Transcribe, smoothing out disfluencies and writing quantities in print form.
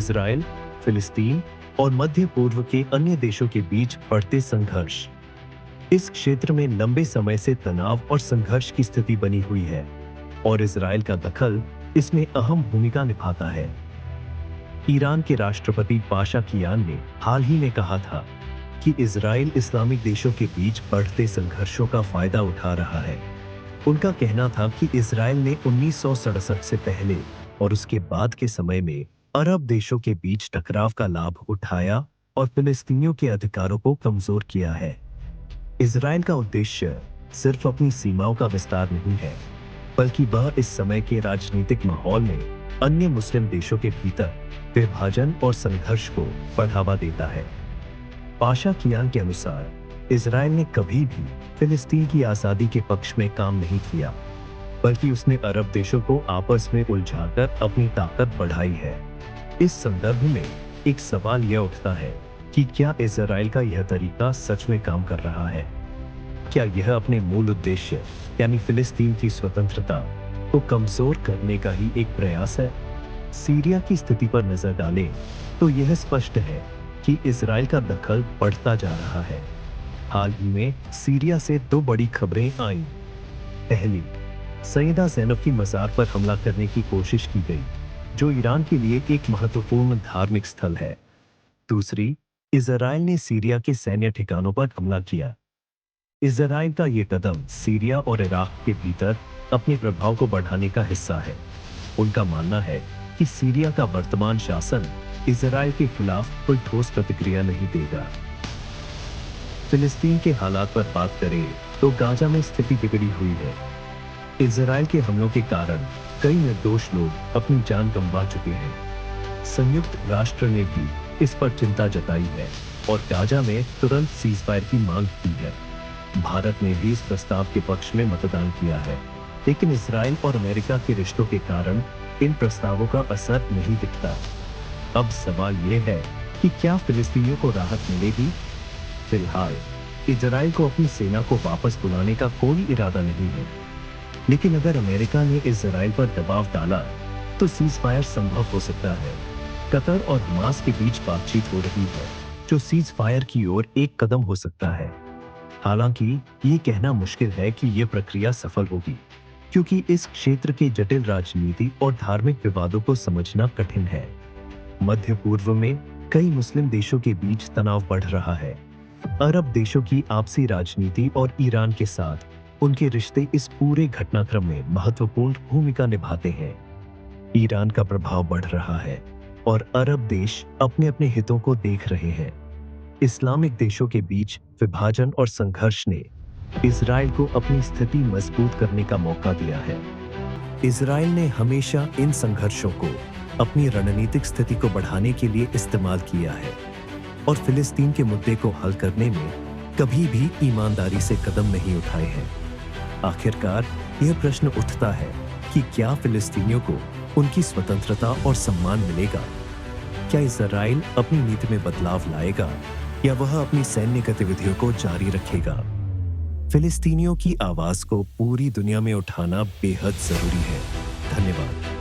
Israel, फिलिस्तीन और मध्य पूर्व के अन्य देशों के बीच बढ़ते संघर्ष। इस क्षेत्र में लंबे समय से तनाव और संघर्ष की स्थिति बनी हुई है और इजराइल का दखल इसमें अहम भूमिका निभाता है। ईरान के राष्ट्रपति पाशा कियान ने हाल ही में कहा था कि इजराइल इस्लामिक देशों के बीच बढ़ते संघर्षों का फायदा उठा रहा है। उनका कहना था कि इजराइल ने 1967 से पहले और उसके बाद के समय में अरब देशों के बीच टकराव का लाभ उठाया और फिलिस्तीनियों के अधिकारों को कमजोर किया है। इजराइल का उद्देश्य सिर्फ अपनी सीमाओं का विस्तार नहीं है, बल्कि वह इस समय के राजनीतिक माहौल में अन्य मुस्लिम देशों के भीतर विभाजन और संघर्ष को बढ़ावा देता है। पाशा कियान के अनुसार इजराइल ने कभी भी फिलिस्तीन की आजादी के पक्ष में काम नहीं किया, बल्कि उसने अरब देशों को आपस में उलझाकर अपनी ताकत बढ़ाई है। इस संदर्भ में एक सवाल यह उठता है कि क्या इजराइल का यह तरीका सच में काम कर रहा है? क्या यह अपने मूल उद्देश्य यानी फिलिस्तीन की स्वतंत्रता को कमजोर करने का ही एक प्रयास है? सीरिया की स्थिति पर नजर डालें तो यह स्पष्ट है कि इजराइल का दखल बढ़ता जा रहा है। हाल ही में सीरिया से दो बड़ी खबरें आईं। पहली, सैयदा ज़ैनब की मज़ार पर हमला करने की कोशिश की गई, जो ईरान के लिए एक महत्वपूर्ण धार्मिक स्थल है। दूसरी, इजराइल ने सीरिया के सैन्य ठिकानों पर हमला किया। इजराइल का ये कदम सीरिया और इराक के भीतर अपने प्रभाव को बढ़ाने का हिस्सा है। उनका मानना है कि सीरिया का वर्तमान शासन इजराइल के खिलाफ कोई ठोस प्रतिक्रिया नहीं देगा। फिलिस्तीन के हालात पर बात करें तो गाजा में स्थिति बिगड़ी हुई है। इजराइल के हमलों के कारण कई निर्दोष लोग अपनी जान गंवा चुके हैं। संयुक्त राष्ट्र ने भी इस पर चिंता जताई है और गाजा में तुरंत सीजफायर की मांग की है। भारत ने भी इस प्रस्ताव के पक्ष में मतदान किया है, लेकिन इजराइल और अमेरिका के रिश्तों के कारण इन प्रस्तावों का असर नहीं दिखता। अब सवाल यह है कि क्या फिलिस्तीनियों को राहत मिलेगी? फिलहाल इजराइल को अपनी सेना को वापस बुलाने का कोई इरादा नहीं है, लेकिन अगर अमेरिका ने इजराइल पर दबाव डाला तो सीजफायर संभव हो सकता है। कतर और हमास के बीच बातचीत हो रही है, जो सीजफायर की ओर एक कदम हो सकता है। हालांकि ये कहना मुश्किल है कि यह प्रक्रिया सफल होगी, क्योंकि इस क्षेत्र के जटिल राजनीति और धार्मिक विवादों को समझना कठिन है। मध्य पूर्व में कई मुस्लिम देशों के बीच तनाव बढ़ रहा है। अरब देशों की आपसी राजनीति और ईरान के साथ उनके रिश्ते इस पूरे घटनाक्रम में महत्वपूर्ण भूमिका निभाते हैं। ईरान का प्रभाव बढ़ रहा है और अरब देश अपने अपने हितों को देख रहे हैं। इस्लामिक देशों के बीच विभाजन और संघर्ष ने इजराइल को अपनी स्थिति मजबूत करने का मौका दिया है। इजराइल ने हमेशा इन संघर्षों को अपनी रणनीतिक स्थिति को बढ़ाने के लिए इस्तेमाल किया है और फिलिस्तीन के मुद्दे को हल करने में कभी भी ईमानदारी से कदम नहीं उठाए हैं। आखिरकार यह प्रश्न उठता है कि क्या फिलिस्तीनियों को उनकी स्वतंत्रता और सम्मान मिलेगा? क्या इजराइल अपनी नीति में बदलाव लाएगा या वह अपनी सैन्य गतिविधियों को जारी रखेगा? फिलिस्तीनियों की आवाज को पूरी दुनिया में उठाना बेहद जरूरी है। धन्यवाद।